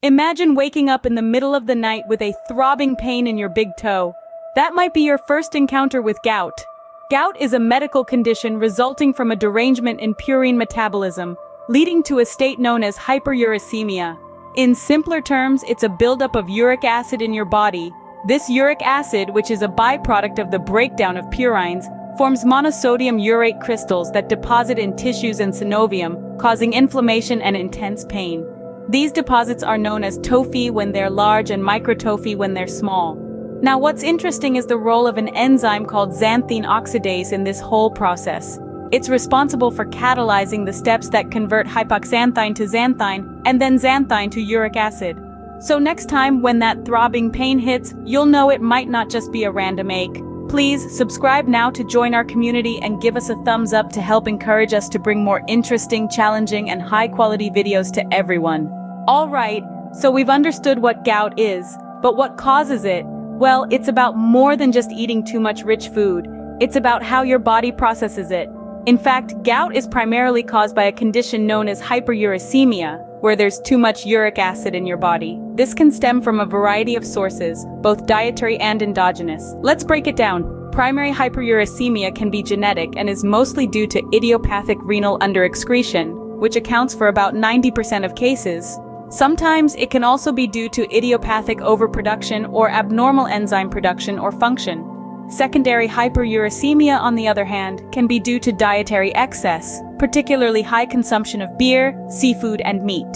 Imagine waking up in the middle of the night with a throbbing pain in your big toe. That might be your first encounter with gout. Gout is a medical condition resulting from a derangement in purine metabolism, leading to a state known as hyperuricemia. In simpler terms, it's a buildup of uric acid in your body. This uric acid, which is a byproduct of the breakdown of purines, forms monosodium urate crystals that deposit in tissues and synovium, causing inflammation and intense pain. These deposits are known as tophi when they're large and microtophi when they're small. Now, what's interesting is the role of an enzyme called xanthine oxidase in this whole process. It's responsible for catalyzing the steps that convert hypoxanthine to xanthine and then xanthine to uric acid. So next time when that throbbing pain hits, you'll know it might not just be a random ache. Please subscribe now to join our community and give us a thumbs up to help encourage us to bring more interesting, challenging, and high-quality videos to everyone. Alright, so we've understood what gout is, but what causes it? Well, it's about more than just eating too much rich food. It's about how your body processes it. In fact, gout is primarily caused by a condition known as hyperuricemia, where there's too much uric acid in your body. This can stem from a variety of sources, both dietary and endogenous. Let's break it down. Primary hyperuricemia can be genetic and is mostly due to idiopathic renal underexcretion, which accounts for about 90% of cases. Sometimes it can also be due to idiopathic overproduction or abnormal enzyme production or function. Secondary hyperuricemia, on the other hand, can be due to dietary excess, particularly high consumption of beer, seafood, and meat.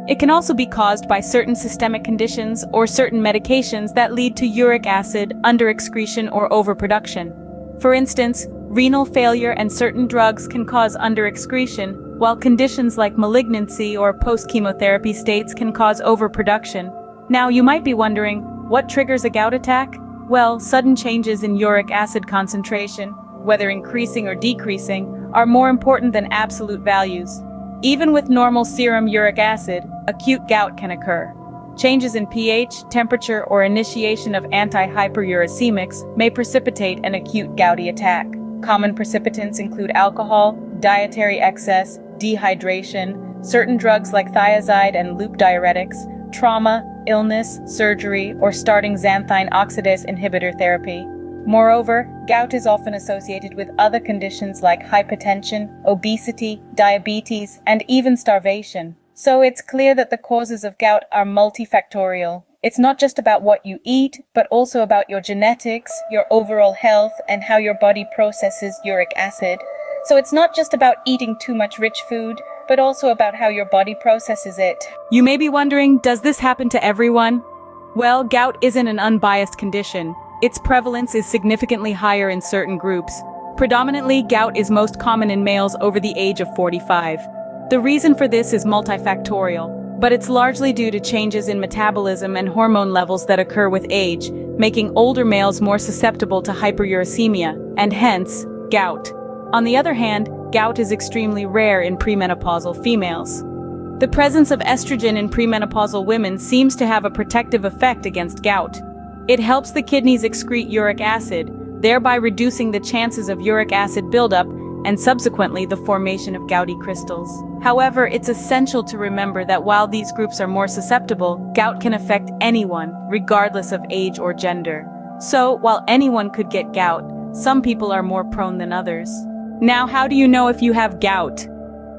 It can also be caused by certain systemic conditions or certain medications that lead to uric acid, underexcretion, or overproduction. For instance, renal failure and certain drugs can cause underexcretion, while conditions like malignancy or post-chemotherapy states can cause overproduction. Now, you might be wondering, what triggers a gout attack? Well, sudden changes in uric acid concentration, whether increasing or decreasing, are more important than absolute values. Even with normal serum uric acid, acute gout can occur. Changes in pH, temperature, or initiation of anti-hyperuricemics may precipitate an acute gouty attack. Common precipitants include alcohol, dietary excess, dehydration, certain drugs like thiazide and loop diuretics, trauma, illness, surgery, or starting xanthine oxidase inhibitor therapy. Moreover, gout is often associated with other conditions like hypertension, obesity, diabetes, and even starvation. So it's clear that the causes of gout are multifactorial. It's not just about what you eat, but also about your genetics, your overall health, and how your body processes uric acid. So it's not just about eating too much rich food, but also about how your body processes it. You may be wondering, does this happen to everyone? Well, gout isn't an unbiased condition. Its prevalence is significantly higher in certain groups. Predominantly, gout is most common in males over the age of 45. The reason for this is multifactorial, but it's largely due to changes in metabolism and hormone levels that occur with age, making older males more susceptible to hyperuricemia, and hence, gout. On the other hand, gout is extremely rare in premenopausal females. The presence of estrogen in premenopausal women seems to have a protective effect against gout. It helps the kidneys excrete uric acid, thereby reducing the chances of uric acid buildup and subsequently the formation of gouty crystals. However, it's essential to remember that while these groups are more susceptible, gout can affect anyone, regardless of age or gender. So, while anyone could get gout, some people are more prone than others. Now, how do you know if you have gout?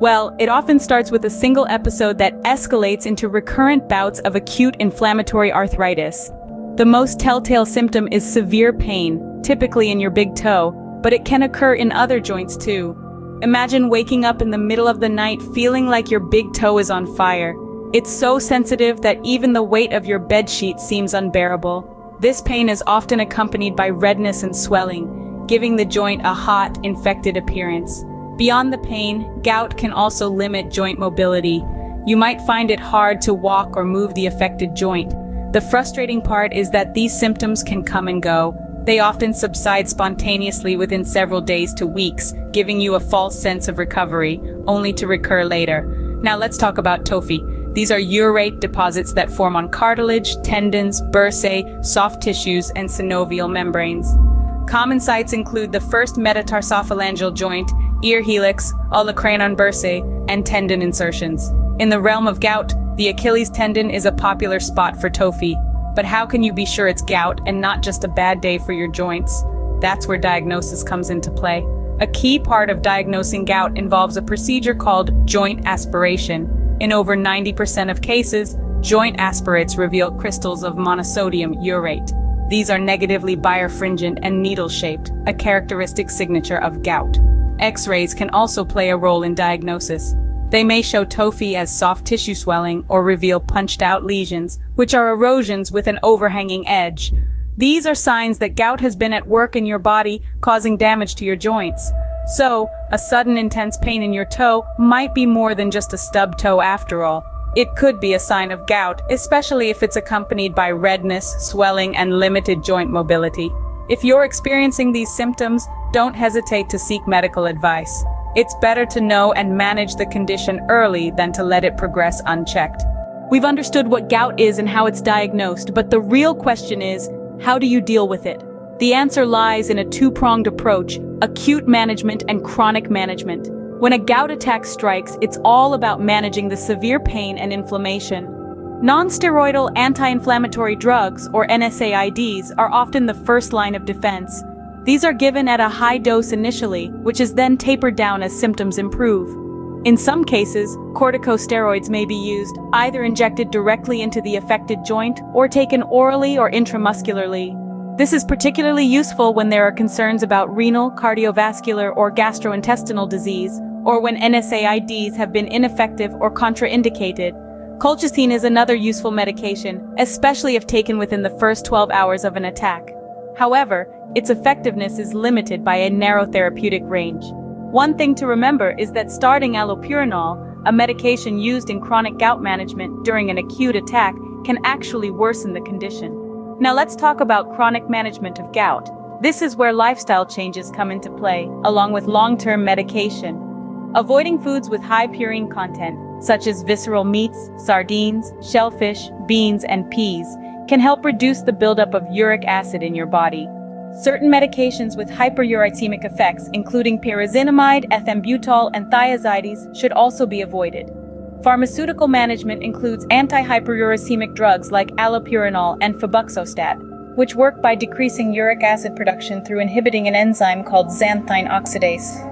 Well, it often starts with a single episode that escalates into recurrent bouts of acute inflammatory arthritis. The most telltale symptom is severe pain, typically in your big toe, but it can occur in other joints too. Imagine waking up in the middle of the night feeling like your big toe is on fire. It's so sensitive that even the weight of your bedsheet seems unbearable. This pain is often accompanied by redness and swelling, giving the joint a hot, infected appearance. Beyond the pain, gout can also limit joint mobility. You might find it hard to walk or move the affected joint. The frustrating part is that these symptoms can come and go. They often subside spontaneously within several days to weeks, giving you a false sense of recovery, only to recur later. Now let's talk about tophi. These are urate deposits that form on cartilage, tendons, bursae, soft tissues, and synovial membranes. Common sites include the first metatarsophalangeal joint, ear helix, olecranon bursae, and tendon insertions. In the realm of gout, The Achilles tendon is a popular spot for TOFI, but how can you be sure it's gout and not just a bad day for your joints? That's where diagnosis comes into play. A key part of diagnosing gout involves a procedure called joint aspiration. In over 90% of cases, joint aspirates reveal crystals of monosodium urate. These are negatively birefringent and needle-shaped, a characteristic signature of gout. X-rays can also play a role in diagnosis. They may show TOFI as soft tissue swelling or reveal punched-out lesions, which are erosions with an overhanging edge. These are signs that gout has been at work in your body, causing damage to your joints. So, a sudden intense pain in your toe might be more than just a stub toe after all. It could be a sign of gout, especially if it's accompanied by redness, swelling, and limited joint mobility. If you're experiencing these symptoms, don't hesitate to seek medical advice. It's better to know and manage the condition early than to let it progress unchecked. We've understood what gout is and how it's diagnosed, but the real question is, how do you deal with it? The answer lies in a two-pronged approach: acute management and chronic management. When a gout attack strikes, it's all about managing the severe pain and inflammation. Non-steroidal anti-inflammatory drugs, or NSAIDs, are often the first line of defense. These are given at a high dose initially, which is then tapered down as symptoms improve. In some cases, corticosteroids may be used, either injected directly into the affected joint or taken orally or intramuscularly. This is particularly useful when there are concerns about renal, cardiovascular, or gastrointestinal disease, or when NSAIDs have been ineffective or contraindicated. Colchicine is another useful medication, especially if taken within the first 12 hours of an attack. However, its effectiveness is limited by a narrow therapeutic range. One thing to remember is that starting allopurinol, a medication used in chronic gout management during an acute attack, can actually worsen the condition. Now let's talk about chronic management of gout. This is where lifestyle changes come into play, along with long-term medication. Avoiding foods with high purine content, such as visceral meats, sardines, shellfish, beans, and peas, can help reduce the buildup of uric acid in your body. Certain medications with hyperuricemic effects, including pyrazinamide, ethambutol, and thiazides, should also be avoided. Pharmaceutical management includes anti-hyperuricemic drugs like allopurinol and febuxostat, which work by decreasing uric acid production through inhibiting an enzyme called xanthine oxidase.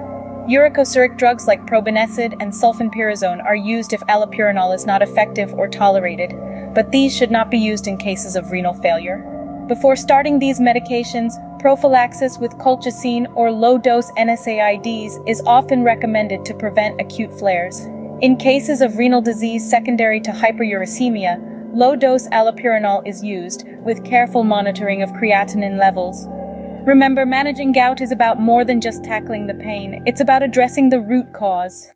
Uricosuric drugs like probenecid and sulfenpyrazone are used if allopurinol is not effective or tolerated, but these should not be used in cases of renal failure. Before starting these medications, prophylaxis with colchicine or low-dose NSAIDs is often recommended to prevent acute flares. In cases of renal disease secondary to hyperuricemia, low-dose allopurinol is used, with careful monitoring of creatinine levels. Remember, managing gout is about more than just tackling the pain. It's about addressing the root cause.